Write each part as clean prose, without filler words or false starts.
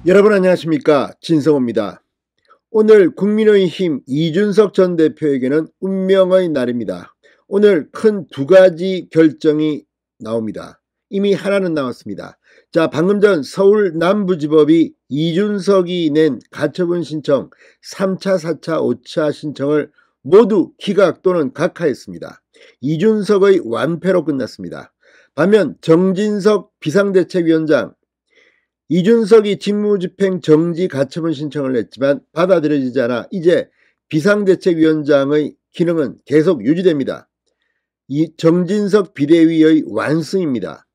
여러분 안녕하십니까, 진성호입니다. 오늘 국민의힘 이준석 전 대표에게는 운명의 날입니다. 오늘 큰 두 가지 결정이 나옵니다. 이미 하나는 나왔습니다. 자, 방금 전 서울 남부지법이 이준석이 낸 가처분 신청 3차, 4차, 5차 신청을 모두 기각 또는 각하했습니다. 이준석의 완패로 끝났습니다. 반면 정진석 비상대책위원장, 이준석이 직무집행 정지 가처분 신청을 했지만 받아들여지지 않아 이제 비상대책위원장의 기능은 계속 유지됩니다. 이 정진석 비대위의 완승입니다.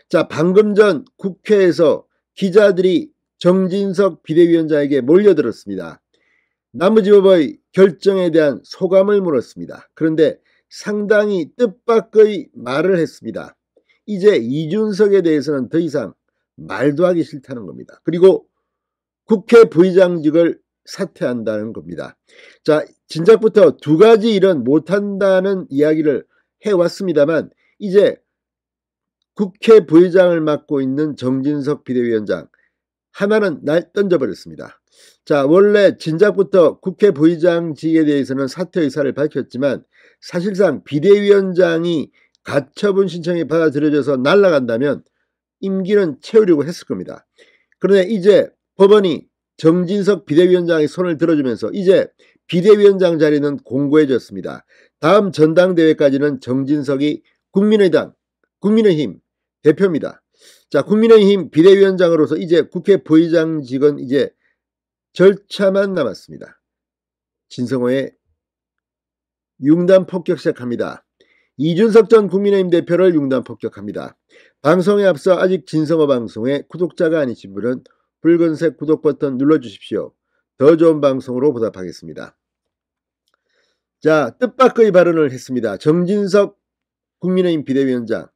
자, 방금 전 국회에서 기자들이 정진석 비대위원장에게 몰려들었습니다. 남부지법의 결정에 대한 소감을 물었습니다. 그런데 상당히 뜻밖의 말을 했습니다. 이제 이준석에 대해서는 더 이상 말도 하기 싫다는 겁니다. 그리고 국회 부의장직을 사퇴한다는 겁니다. 자, 진작부터 두 가지 일은 못한다는 이야기를 해왔습니다만 이제 국회 부의장을 맡고 있는 정진석 비대위원장 하나는 날 던져버렸습니다. 자, 원래 진작부터 국회 부의장직에 대해서는 사퇴 의사를 밝혔지만 사실상 비대위원장이 가처분 신청이 받아들여져서 날아간다면 임기는 채우려고 했을 겁니다. 그런데 이제 법원이 정진석 비대위원장의 손을 들어주면서 이제 비대위원장 자리는 공고해졌습니다. 다음 전당대회까지는 정진석이 국민의힘 대표입니다. 자, 국민의힘 비대위원장으로서 이제 국회 부의장직은 이제 절차만 남았습니다. 진성호의 융단 폭격 시작합니다. 이준석 전 국민의힘 대표를 융단 폭격합니다. 방송에 앞서 아직 진성호 방송에 구독자가 아니신 분은 붉은색 구독 버튼 눌러주십시오. 더 좋은 방송으로 보답하겠습니다. 자, 뜻밖의 발언을 했습니다. 정진석 국민의힘 비대위원장.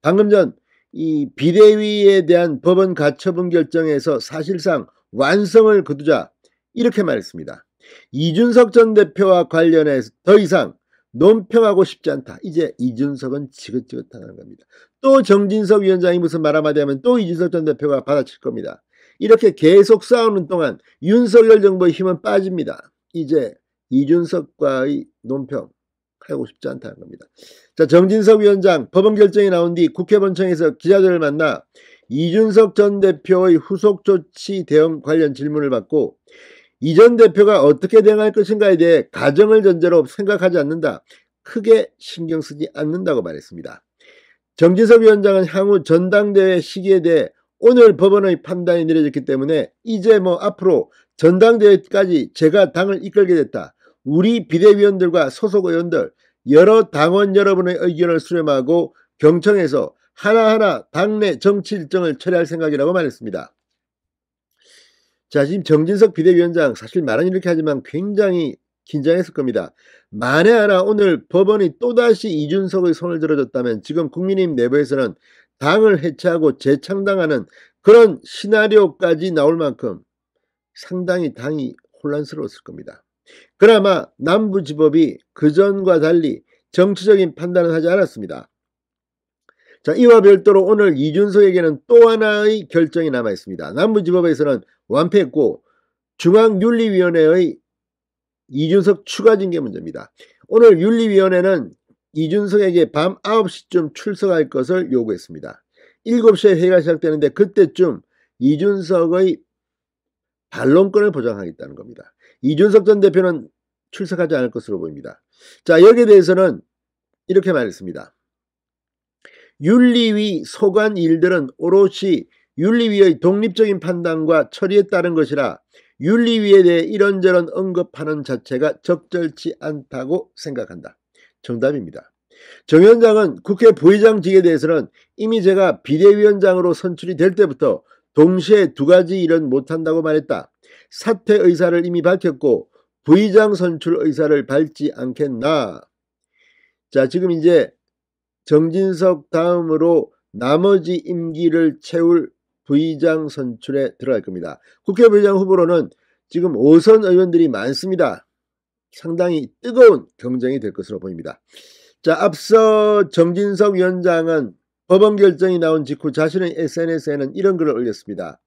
방금 전 이 비대위에 대한 법원 가처분 결정에서 사실상 완성을 거두자 이렇게 말했습니다. 이준석 전 대표와 관련해서 더 이상 논평하고 싶지 않다. 이제 이준석은 지긋지긋하다는 겁니다. 또 정진석 위원장이 무슨 말 한마디 하면 또 이준석 전 대표가 받아칠 겁니다. 이렇게 계속 싸우는 동안 윤석열 정부의 힘은 빠집니다. 이제 이준석과의 논평 하고 싶지 않다는 겁니다. 자, 정진석 위원장 법원 결정이 나온 뒤 국회 본청에서 기자들을 만나 이준석 전 대표의 후속 조치 대응 관련 질문을 받고 이 전 대표가 어떻게 대응할 것인가에 대해 가정을 전제로 생각하지 않는다. 크게 신경 쓰지 않는다고 말했습니다. 정진석 위원장은 향후 전당대회 시기에 대해 오늘 법원의 판단이 내려졌기 때문에 이제 앞으로 전당대회까지 제가 당을 이끌게 됐다. 우리 비대위원들과 소속 의원들, 여러 당원 여러분의 의견을 수렴하고 경청해서 하나하나 당내 정치 일정을 처리할 생각이라고 말했습니다. 자, 지금 정진석 비대위원장 사실 말은 이렇게 하지만 굉장히 긴장했을 겁니다. 만에 하나 오늘 법원이 또다시 이준석의 손을 들어줬다면 지금 국민의힘 내부에서는 당을 해체하고 재창당하는 그런 시나리오까지 나올 만큼 상당히 당이 혼란스러웠을 겁니다. 그나마 남부지법이 그전과 달리 정치적인 판단을 하지 않았습니다. 자, 이와 별도로 오늘 이준석에게는 또 하나의 결정이 남아 있습니다. 남부지법에서는 완패했고 중앙윤리위원회의 이준석 추가 징계 문제입니다. 오늘 윤리위원회는 이준석에게 밤 9시쯤 출석할 것을 요구했습니다. 7시에 회의가 시작되는데 그때쯤 이준석의 반론권을 보장하겠다는 겁니다. 이준석 전 대표는 출석하지 않을 것으로 보입니다. 자, 여기에 대해서는 이렇게 말했습니다. 윤리위 소관 일들은 오롯이 윤리위의 독립적인 판단과 처리에 따른 것이라 윤리위에 대해 이런저런 언급하는 자체가 적절치 않다고 생각한다. 정답입니다. 정 위원장은 국회 부의장직에 대해서는 이미 제가 비대위원장으로 선출이 될 때부터 동시에 두 가지 일은 못한다고 말했다. 사퇴 의사를 이미 밝혔고 부의장 선출 의사를 밟지 않겠나. 자, 지금 이제 정진석 다음으로 나머지 임기를 채울 부의장 선출에 들어갈 겁니다. 국회 부의장 후보로는 지금 5선 의원들이 많습니다. 상당히 뜨거운 경쟁이 될 것으로 보입니다. 자, 앞서 정진석 위원장은 법원 결정이 나온 직후 자신의 SNS에는 이런 글을 올렸습니다.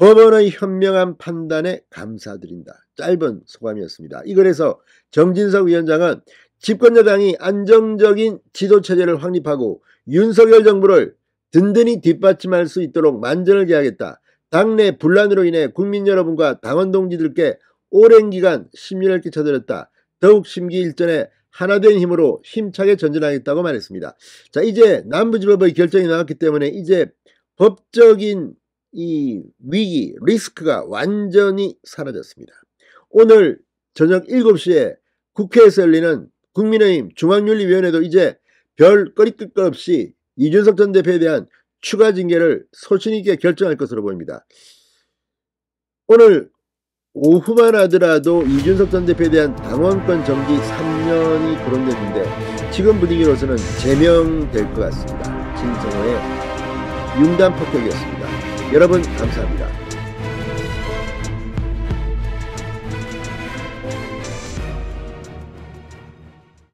법원의 현명한 판단에 감사드린다. 짧은 소감이었습니다. 이 글에서 정진석 위원장은 집권여당이 안정적인 지도체제를 확립하고 윤석열 정부를 든든히 뒷받침할 수 있도록 만전을 기하겠다. 당내 분란으로 인해 국민 여러분과 당원 동지들께 오랜 기간 심려를 끼쳐드렸다. 더욱 심기일전에 하나된 힘으로 힘차게 전진하겠다고 말했습니다. 자, 이제 남부지법의 결정이 나왔기 때문에 이제 법적인 이 위기, 리스크가 완전히 사라졌습니다. 오늘 저녁 7시에 국회에서 열리는 국민의힘 중앙윤리위원회도 이제 별 꺼리끝 없이 이준석 전 대표에 대한 추가 징계를 소신있게 결정할 것으로 보입니다. 오늘 오후만 하더라도 이준석 전 대표에 대한 당원권 정지 3년이 거론됐는데 지금 분위기로서는 제명될 것 같습니다. 진성호의 융단 폭격이었습니다. 여러분 감사합니다.